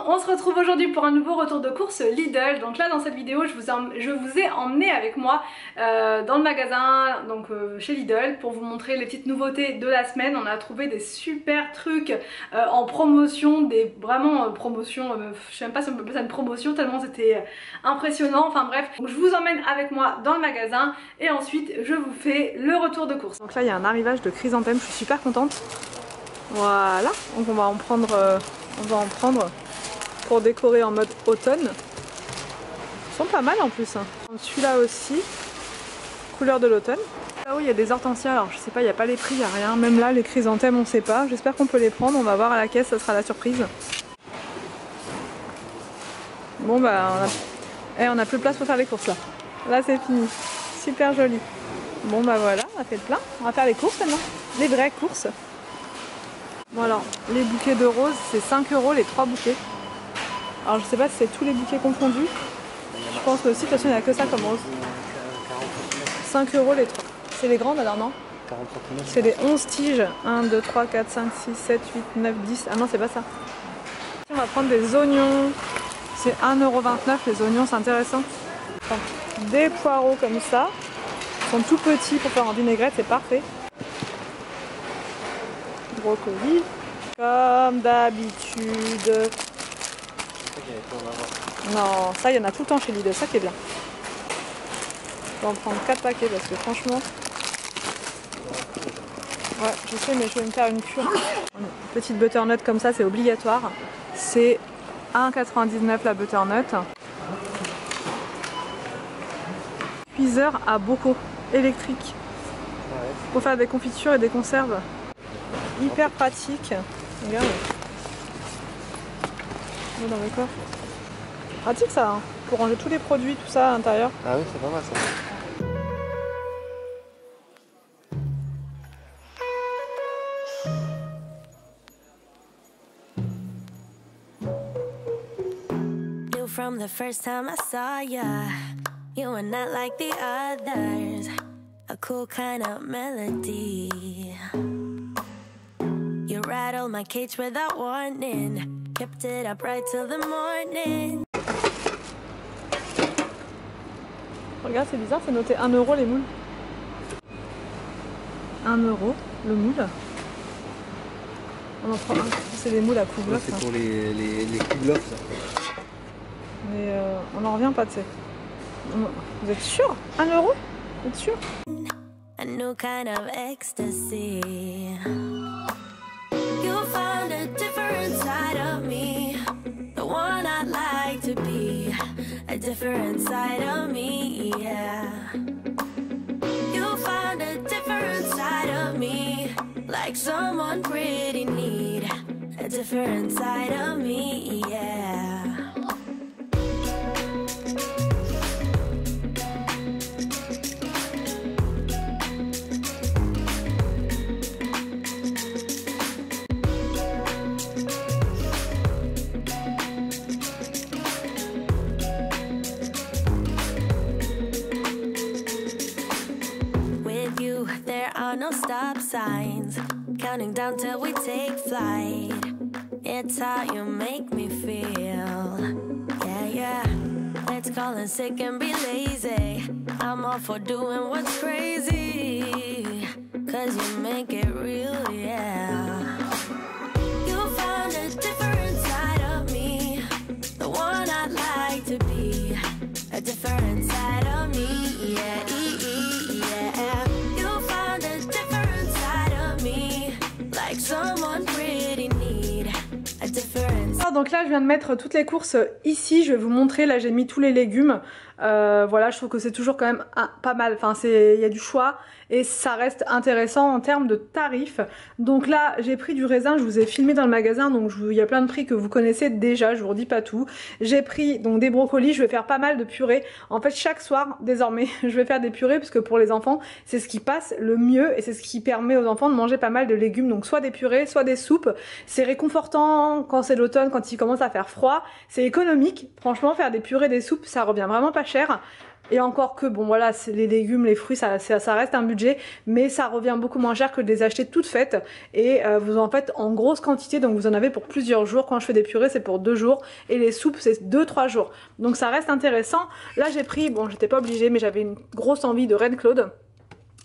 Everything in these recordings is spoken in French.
on se retrouve aujourd'hui pour un nouveau retour de course Lidl. Donc là dans cette vidéo je vous ai emmené avec moi dans le magasin, donc chez Lidl, pour vous montrer les petites nouveautés de la semaine. On a trouvé des super trucs en promotion, des vraiment promotions, je sais même pas si on peut appeler ça une promotion tellement c'était impressionnant, enfin bref. Donc je vous emmène avec moi dans le magasin et ensuite je vous fais le retour de course. Donc là il y a un arrivage de chrysanthème, je suis super contente. Voilà, donc on va en prendre pour décorer en mode automne. Ils sont pas mal en plus. Celui-là aussi, couleur de l'automne. Là où il y a des hortensias, alors je sais pas, il n'y a pas les prix, il n'y a rien. Même là les chrysanthèmes on sait pas. J'espère qu'on peut les prendre, on va voir à la caisse, ça sera la surprise. Bon bah on a plus de place pour faire les courses là. Là c'est fini, super joli. Bon bah voilà, on a fait le plein. On va faire les courses maintenant, les vraies courses. Bon alors, les bouquets de roses, c'est 5 € les 3 bouquets. Alors je sais pas si c'est tous les bouquets confondus. Je pense aussi, de toute façon il n'y a que ça comme rose. 5 € les 3. C'est les grandes alors non? C'est les 11 tiges. 1, 2, 3, 4, 5, 6, 7, 8, 9, 10. Ah non c'est pas ça. On va prendre des oignons. C'est 1,29 € les oignons, c'est intéressant. Enfin, des poireaux comme ça. Ils sont tout petits pour faire en vinaigrette, c'est parfait. Brocoli, comme d'habitude. Non, ça il y en a tout le temps chez Lidl, ça qui est bien. On va en prendre 4 paquets parce que franchement... Ouais, je sais mais je vais me faire une cure. Une petite butternut comme ça, c'est obligatoire. C'est 1,99 € la butternut. Cuiseur à bocaux électrique. Pour faire des confitures et des conserves. Hyper pratique. Regarde. Oh, dans le coffre. Pratique ça, hein, pour ranger tous les produits, tout ça à l'intérieur. Ah oui, c'est pas mal ça. From the first time I saw ya, you were not like the others. A cool kind of melody. You rattled my cage without warning. Kept it up right till the morning. Regarde, c'est bizarre, c'est noté 1 € les moules. 1 € le moule. On en prend un. C'est des moules à Kouglof. C'est pour les Kouglof ça. Mais on n'en revient pas, tu sais. Vous êtes sûr? 1 €? Vous êtes sûr? A new kind of ecstasy. You found a different side of me, the one I'd like to be, a different side of me, yeah. You found a different side of me, like someone pretty neat, a different side of me, yeah. No stop signs, counting down till we take flight. It's how you make me feel. Yeah, yeah. Let's call in sick and be lazy. I'm all for doing what's crazy, 'cause you make it real, yeah. You found a different side of me, the one I'd like to be, a different side of me, yeah. Donc là je viens de mettre toutes les courses ici, je vais vous montrer, là j'ai mis tous les légumes. Voilà, je trouve que c'est toujours quand même pas mal, enfin il y a du choix et ça reste intéressant en termes de tarifs. Donc là j'ai pris du raisin, je vous ai filmé dans le magasin, donc il y a plein de prix que vous connaissez déjà, je vous redis pas tout. J'ai pris donc des brocolis, je vais faire pas mal de purées. En fait chaque soir désormais je vais faire des purées parce que pour les enfants c'est ce qui passe le mieux et c'est ce qui permet aux enfants de manger pas mal de légumes. Donc soit des purées, soit des soupes. C'est réconfortant quand c'est l'automne, quand il commence à faire froid. C'est économique, franchement faire des purées, des soupes ça revient vraiment pas cher. Et encore que, bon voilà, les légumes, les fruits, ça reste un budget, mais ça revient beaucoup moins cher que de les acheter toutes faites. Et vous en faites en grosse quantité, donc vous en avez pour plusieurs jours. Quand je fais des purées, c'est pour 2 jours, et les soupes, c'est 2-3 jours. Donc ça reste intéressant. Là j'ai pris, bon j'étais pas obligée, mais j'avais une grosse envie de Reine Claude.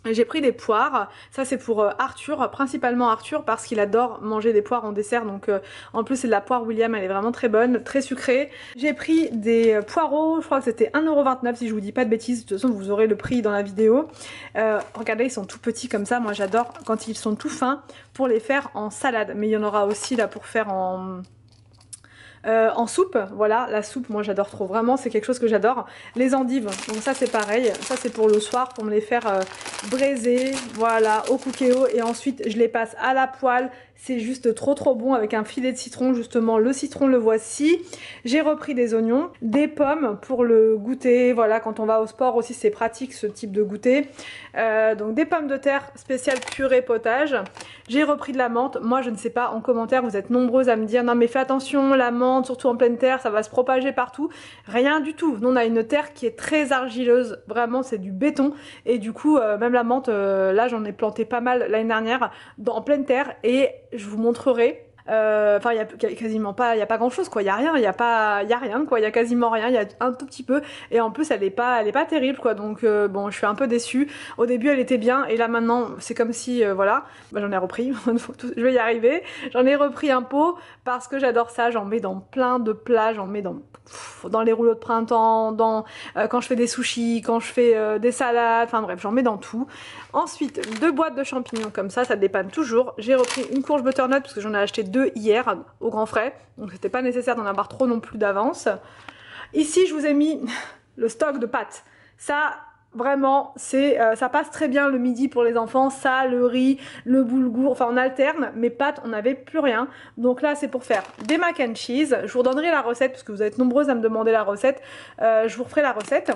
J'ai pris des poires, ça c'est pour Arthur, principalement Arthur parce qu'il adore manger des poires en dessert, donc en plus c'est de la poire William, elle est vraiment très bonne, très sucrée. J'ai pris des poireaux, je crois que c'était 1,29€ si je vous dis pas de bêtises, de toute façon vous aurez le prix dans la vidéo. Regardez, ils sont tout petits comme ça, moi j'adore quand ils sont tout fins pour les faire en salade, mais il y en aura aussi là pour faire en soupe. Voilà, la soupe moi j'adore trop, vraiment c'est quelque chose que j'adore. Les endives, donc ça c'est pareil, ça c'est pour le soir, pour me les faire braiser, voilà, au cookéo, et ensuite je les passe à la poêle. C'est juste trop bon avec un filet de citron, justement le citron le voici. J'ai repris des oignons, des pommes pour le goûter, voilà, quand on va au sport aussi c'est pratique ce type de goûter. Donc des pommes de terre spéciales purée potage. J'ai repris de la menthe, moi je ne sais pas, en commentaire vous êtes nombreuses à me dire non mais fais attention, la menthe surtout en pleine terre ça va se propager partout. Rien du tout, nous on a une terre qui est très argileuse, vraiment c'est du béton, et du coup même la menthe, là j'en ai planté pas mal l'année dernière en pleine terre, et je vous montrerai. Enfin, il y a quasiment pas, il y a pas grand chose quoi, il y a rien, il y a rien quoi, il y a quasiment rien, il y a un tout petit peu, et en plus elle est pas terrible quoi, donc bon, je suis un peu déçue. Au début elle était bien, et là maintenant c'est comme si voilà, bah, j'en ai repris, je vais y arriver, j'en ai repris un pot parce que j'adore ça, j'en mets dans plein de plats, j'en mets dans les rouleaux de printemps, quand je fais des sushis, quand je fais des salades, enfin bref, j'en mets dans tout. Ensuite 2 boîtes de champignons comme ça dépanne toujours. J'ai repris une courge butternut parce que j'en ai acheté 2 hier au grand frais, donc c'était pas nécessaire d'en avoir trop non plus d'avance. Ici je vous ai mis le stock de pâtes, ça vraiment c'est ça passe très bien le midi pour les enfants, ça, le riz, le boulgour, enfin on alterne, mais pâtes on n'avait plus rien, donc là c'est pour faire des mac and cheese. Je vous redonnerai la recette parce que vous êtes nombreuses à me demander la recette, je vous referai la recette.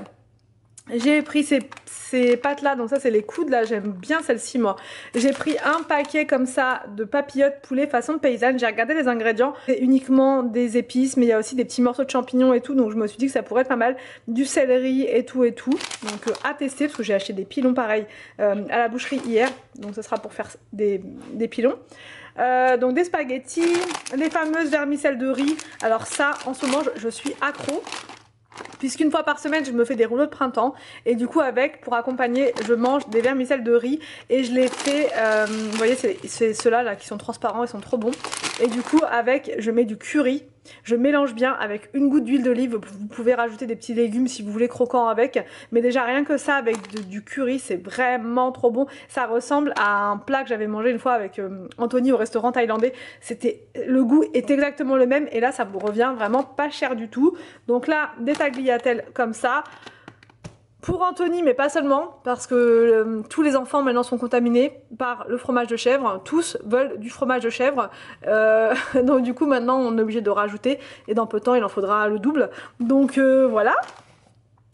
J'ai pris ces pâtes là, donc ça c'est les coudes là, j'aime bien celle-ci moi. J'ai pris un paquet comme ça de papillotes poulet façon paysanne, j'ai regardé les ingrédients, c'est uniquement des épices, mais il y a aussi des petits morceaux de champignons et tout, donc je me suis dit que ça pourrait être pas mal, du céleri et tout, donc à tester parce que j'ai acheté des pilons pareils à la boucherie hier, donc ça sera pour faire des pilons. Donc des spaghettis, les fameuses vermicelles de riz, alors ça en ce moment je suis accro. Puisqu'une fois par semaine je me fais des rouleaux de printemps, et du coup pour accompagner je mange des vermicelles de riz, et je les fais, vous voyez c'est ceux-là là qui sont transparents, ils sont trop bons, et du coup je mets du curry, je mélange bien avec une goutte d'huile d'olive, vous pouvez rajouter des petits légumes si vous voulez croquants avec, mais déjà rien que ça avec du curry c'est vraiment trop bon. Ça ressemble à un plat que j'avais mangé une fois avec Anthony au restaurant thaïlandais, le goût est exactement le même, et là ça vous revient vraiment pas cher du tout. Donc là des tagliatelles comme ça pour Anthony, mais pas seulement, parce que tous les enfants maintenant sont contaminés par le fromage de chèvre, tous veulent du fromage de chèvre, donc du coup maintenant on est obligé de rajouter, et dans peu de temps il en faudra le double, donc voilà.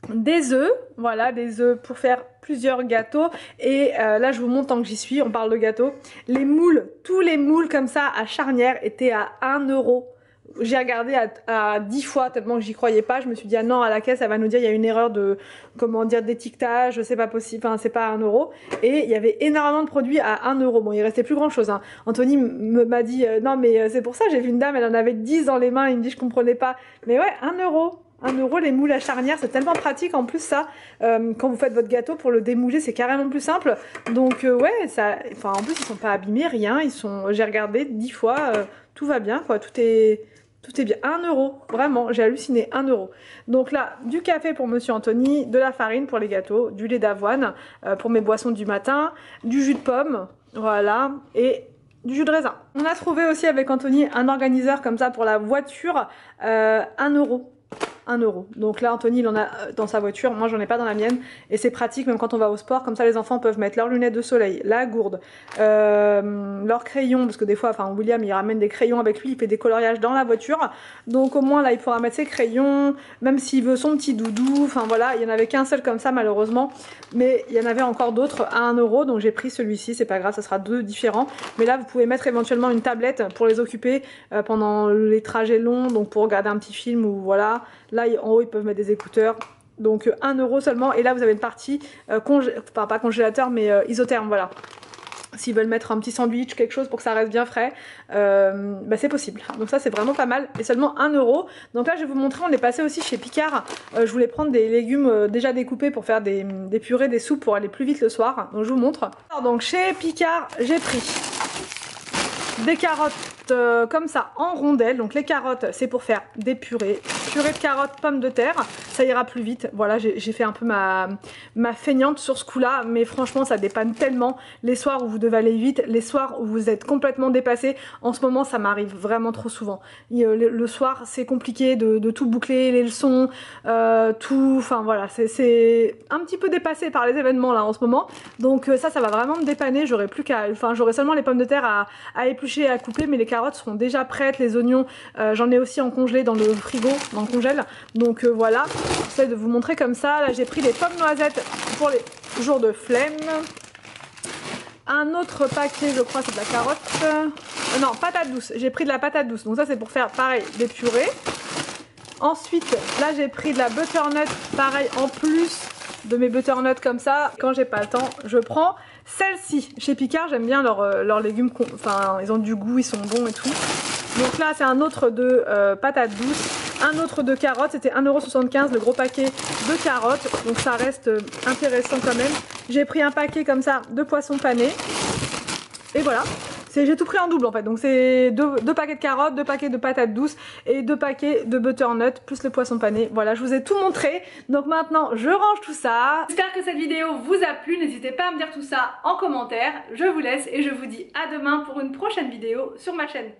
Des œufs, voilà, des œufs pour faire plusieurs gâteaux, et là je vous montre tant que j'y suis, on parle de gâteaux, les moules, tous les moules comme ça à charnière étaient à 1€. J'ai regardé à 10 fois tellement que j'y croyais pas, je me suis dit ah non, à la caisse elle va nous dire il y a une erreur de, comment dire, d'étiquetage, c'est pas possible, enfin c'est pas 1€, et il y avait énormément de produits à 1€, bon il restait plus grand chose hein. Anthony m'a dit non mais c'est pour ça, j'ai vu une dame, elle en avait 10 dans les mains, il me dit je comprenais pas, mais ouais 1€. 1€ les moules à charnière, c'est tellement pratique en plus ça, quand vous faites votre gâteau pour le démouler c'est carrément plus simple, donc ouais ça, enfin en plus ils sont pas abîmés, rien, j'ai regardé 10 fois, tout va bien quoi, tout est bien. 1€, vraiment, j'ai halluciné, 1€. Donc là, du café pour monsieur Anthony, de la farine pour les gâteaux, du lait d'avoine pour mes boissons du matin, du jus de pomme, voilà, et du jus de raisin. On a trouvé aussi avec Anthony un organiseur comme ça pour la voiture, 1€. 1€. Donc là Anthony il en a dans sa voiture, moi j'en ai pas dans la mienne, et c'est pratique même quand on va au sport, comme ça les enfants peuvent mettre leurs lunettes de soleil, la gourde, leurs crayons, parce que des fois, enfin William il ramène des crayons avec lui, il fait des coloriages dans la voiture, donc au moins là il pourra mettre ses crayons, même s'il veut son petit doudou, enfin voilà, il y en avait qu'un seul comme ça malheureusement, mais il y en avait encore d'autres à 1€, donc j'ai pris celui-ci, c'est pas grave, ça sera 2 différents, mais là vous pouvez mettre éventuellement une tablette pour les occuper pendant les trajets longs, donc pour regarder un petit film ou voilà. Là en haut ils peuvent mettre des écouteurs, Donc 1 € seulement. Et là vous avez une partie enfin pas congélateur mais isotherme, voilà. S'ils veulent mettre un petit sandwich, quelque chose pour que ça reste bien frais, bah c'est possible. Donc ça c'est vraiment pas mal. Et seulement 1 €. Donc là je vais vous montrer, on est passé aussi chez Picard. Je voulais prendre des légumes déjà découpés pour faire des purées, des soupes pour aller plus vite le soir. Donc je vous montre. Alors, donc chez Picard j'ai pris des carottes comme ça en rondelles. Donc les carottes c'est pour faire des purées. Purée de carottes, pommes de terre, ça ira plus vite. Voilà, j'ai fait un peu ma feignante sur ce coup là, mais franchement ça dépanne tellement les soirs où vous devez aller vite, les soirs où vous êtes complètement dépassé. En ce moment ça m'arrive vraiment trop souvent. Le soir c'est compliqué de tout boucler, les leçons, tout, enfin voilà, c'est un petit peu dépassé par les événements là en ce moment. Donc ça va vraiment me dépanner. J'aurai plus qu'à, enfin j'aurai seulement les pommes de terre à éplucher et à couper, mais les carottes seront déjà prêtes, les oignons j'en ai aussi en congelé dans le frigo, dans le congèle. Donc voilà, j'essaie de vous montrer comme ça. Là j'ai pris des pommes noisettes pour les jours de flemme. Un autre paquet, je crois c'est de la carotte, non patate douce, j'ai pris de la patate douce, donc ça c'est pour faire pareil des purées. Ensuite là j'ai pris de la butternut, pareil en plus de mes butternut comme ça. Quand j'ai pas le temps je prends celle-ci. Chez Picard j'aime bien leurs légumes, enfin ils ont du goût, ils sont bons et tout. Donc là c'est un autre de patates douces, un autre de carottes, c'était 1,75 € le gros paquet de carottes, donc ça reste intéressant quand même. J'ai pris un paquet comme ça de poisson pané, et voilà. J'ai tout pris en double en fait, donc c'est deux paquets de carottes, 2 paquets de patates douces et 2 paquets de butternut plus le poisson pané. Voilà, je vous ai tout montré, donc maintenant je range tout ça. J'espère que cette vidéo vous a plu, n'hésitez pas à me dire tout ça en commentaire. Je vous laisse et je vous dis à demain pour une prochaine vidéo sur ma chaîne.